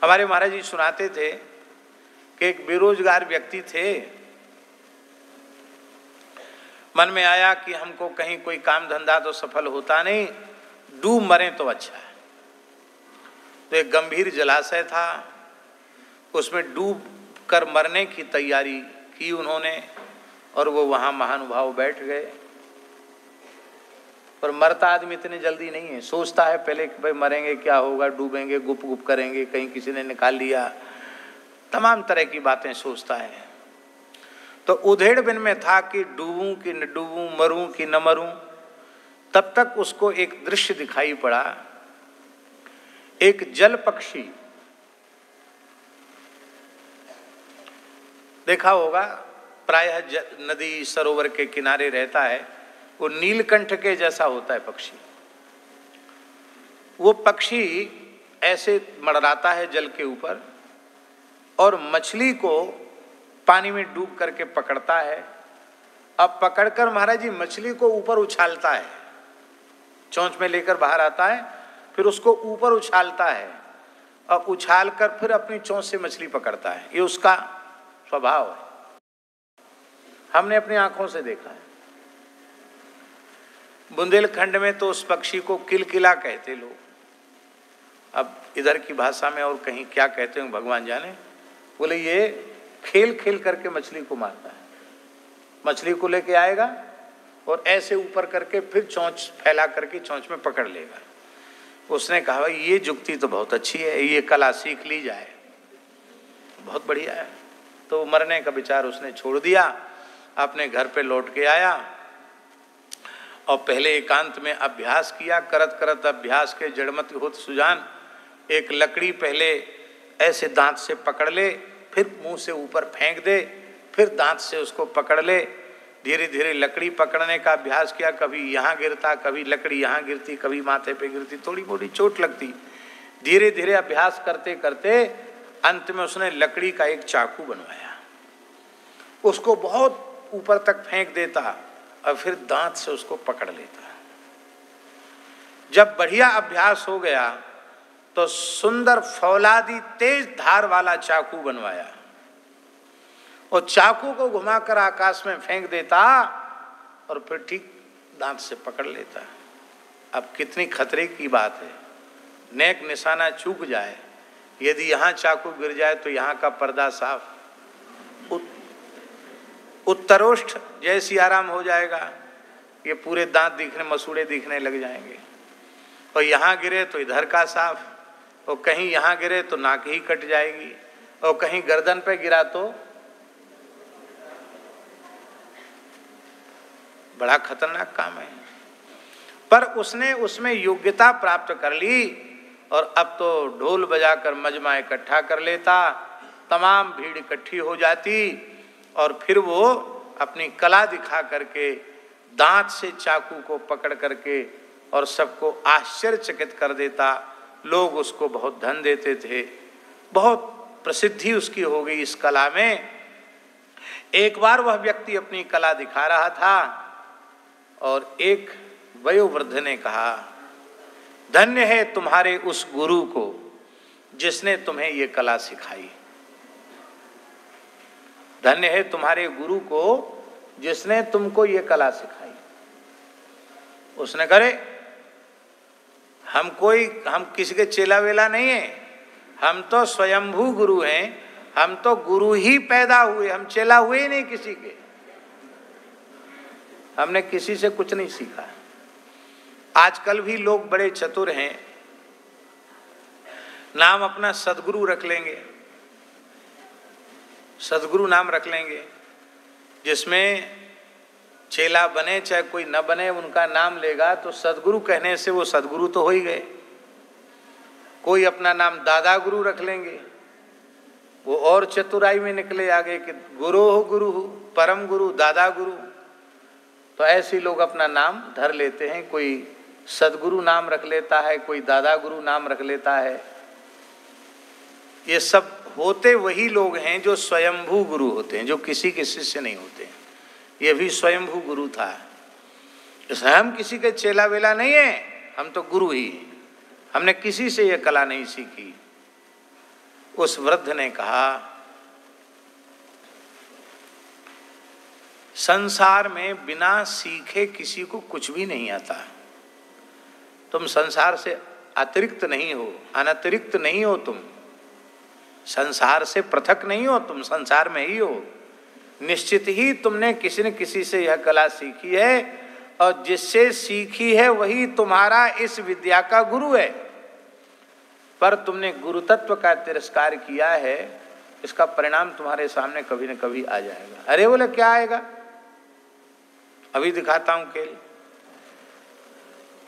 हमारे महाराज जी सुनाते थे कि एक बेरोजगार व्यक्ति थे, मन में आया कि हमको कहीं कोई काम धंधा तो सफल होता नहीं, डूब मरे तो अच्छा है। तो एक गंभीर जलाशय था, उसमें डूब कर मरने की तैयारी की उन्होंने, और वो वहाँ महानुभाव बैठ गए। पर मरता आदमी इतने जल्दी नहीं है, सोचता है पहले कि भाई मरेंगे, क्या होगा, डूबेंगे, गुप गुप करेंगे, कहीं किसी ने निकाल लिया, तमाम तरह की बातें सोचता है। तो उधेड़ बिन में था कि डूबूं कि न डूबूं, मरूं कि न मरूं। तब तक उसको एक दृश्य दिखाई पड़ा। एक जल पक्षी, देखा होगा प्रायः नदी सरोवर के किनारे रहता है, वो नीलकंठ के जैसा होता है पक्षी। वो पक्षी ऐसे मंडराता है जल के ऊपर और मछली को पानी में डूब करके पकड़ता है। अब पकड़कर महाराज जी मछली को ऊपर उछालता है, चोंच में लेकर बाहर आता है, फिर उसको ऊपर उछालता है और उछालकर फिर अपनी चोंच से मछली पकड़ता है। ये उसका स्वभाव है, हमने अपनी आंखों से देखा है। बुंदेलखंड में तो उस पक्षी को किलकिला कहते लोग, अब इधर की भाषा में और कहीं क्या कहते हैं भगवान जाने। बोले ये खेल खेल करके मछली को मारता है, मछली को लेके आएगा और ऐसे ऊपर करके फिर चोंच फैला करके चोंच में पकड़ लेगा। उसने कहा ये जुक्ति तो बहुत अच्छी है, ये कला सीख ली जाए, बहुत बढ़िया है। तो मरने का विचार उसने छोड़ दिया, अपने घर पे लौट के आया और पहले एकांत में अभ्यास किया। करत करत अभ्यास के जड़मत होत सुजान, एक लकड़ी पहले ऐसे दांत से पकड़ ले, फिर मुंह से ऊपर फेंक दे, फिर दांत से उसको पकड़ ले। धीरे धीरे लकड़ी पकड़ने का अभ्यास किया, कभी यहाँ गिरता, कभी लकड़ी यहाँ गिरती, कभी माथे पे गिरती, थोड़ी मोटी चोट लगती। धीरे धीरे अभ्यास करते करते अंत में उसने लकड़ी का एक चाकू बनवाया, उसको बहुत ऊपर तक फेंक देता और फिर दांत से उसको पकड़ लेता। जब बढ़िया अभ्यास हो गया तो सुंदर फौलादी तेज धार वाला चाकू बनवाया और चाकू को घुमाकर आकाश में फेंक देता और फिर ठीक दांत से पकड़ लेता। अब कितनी खतरे की बात है, नेक निशाना चूक जाए, यदि यहाँ चाकू गिर जाए तो यहाँ का पर्दा साफ, उत्तरोष्ठ जैसी आराम हो जाएगा, ये पूरे दांत दिखने, मसूड़े दिखने लग जाएंगे। और यहाँ गिरे तो इधर का साफ, और कहीं यहाँ गिरे तो नाक ही कट जाएगी, और कहीं गर्दन पे गिरा तो बड़ा खतरनाक काम है। पर उसने उसमें योग्यता प्राप्त कर ली और अब तो ढोल बजाकर मजमा इकट्ठा कर लेता, तमाम भीड़ इकट्ठी हो जाती और फिर वो अपनी कला दिखा करके दांत से चाकू को पकड़ करके और सबको आश्चर्यचकित कर देता। लोग उसको बहुत धन देते थे, बहुत प्रसिद्धि उसकी हो गई इस कला में। एक बार वह व्यक्ति अपनी कला दिखा रहा था और एक वयोवृद्ध ने कहा, धन्य है तुम्हारे उस गुरु को जिसने तुम्हें ये कला सिखाई, धन्य है तुम्हारे गुरु को जिसने तुमको ये कला सिखाई। उसने करे हम किसी के चेला वेला नहीं है, हम तो स्वयंभू गुरु हैं, हम तो गुरु ही पैदा हुए, हम चेला हुए ही नहीं किसी के, हमने किसी से कुछ नहीं सीखा। आजकल भी लोग बड़े चतुर हैं, नाम अपना सदगुरु रख लेंगे, सदगुरु नाम रख लेंगे, जिसमें चेला बने चाहे कोई न बने उनका नाम लेगा तो सदगुरु कहने से वो सदगुरु तो हो ही गए। कोई अपना नाम दादा गुरु रख लेंगे, वो और चतुराई में निकले आगे कि गुरु हो परम गुरु दादा गुरु। तो ऐसे लोग अपना नाम धर लेते हैं, कोई सदगुरु नाम रख लेता है, कोई दादा गुरु नाम रख लेता है। ये सब होते वही लोग हैं जो स्वयंभू गुरु होते हैं, जो किसी के शिष्य नहीं होते। ये भी स्वयंभू गुरु था, इसलिए हम किसी के चेला वेला नहीं है, हम तो गुरु ही, हमने किसी से ये कला नहीं सीखी। उस वृद्ध ने कहा, संसार में बिना सीखे किसी को कुछ भी नहीं आता। तुम संसार से अतिरिक्त नहीं हो, अनतिरिक्त नहीं हो, तुम संसार से पृथक नहीं हो, तुम संसार में ही हो। निश्चित ही तुमने किसी न किसी से यह कला सीखी है, और जिससे सीखी है वही तुम्हारा इस विद्या का गुरु है। पर तुमने गुरु तत्व का तिरस्कार किया है, इसका परिणाम तुम्हारे सामने कभी न कभी आ जाएगा। अरे बोले क्या आएगा? अभी दिखाता हूं खेल।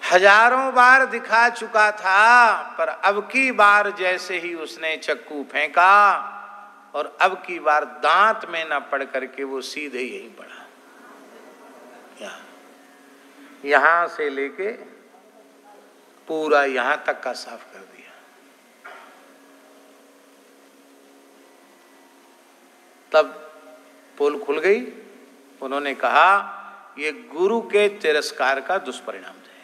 हजारों बार दिखा चुका था, पर अब की बार जैसे ही उसने चक्कू फेंका और अब की बार दांत में न पड़ करके वो सीधे यहीं पड़ा, यहां से लेके पूरा यहां तक का साफ कर दिया। तब पोल खुल गई। उन्होंने कहा, ये गुरु के तिरस्कार का दुष्परिणाम है।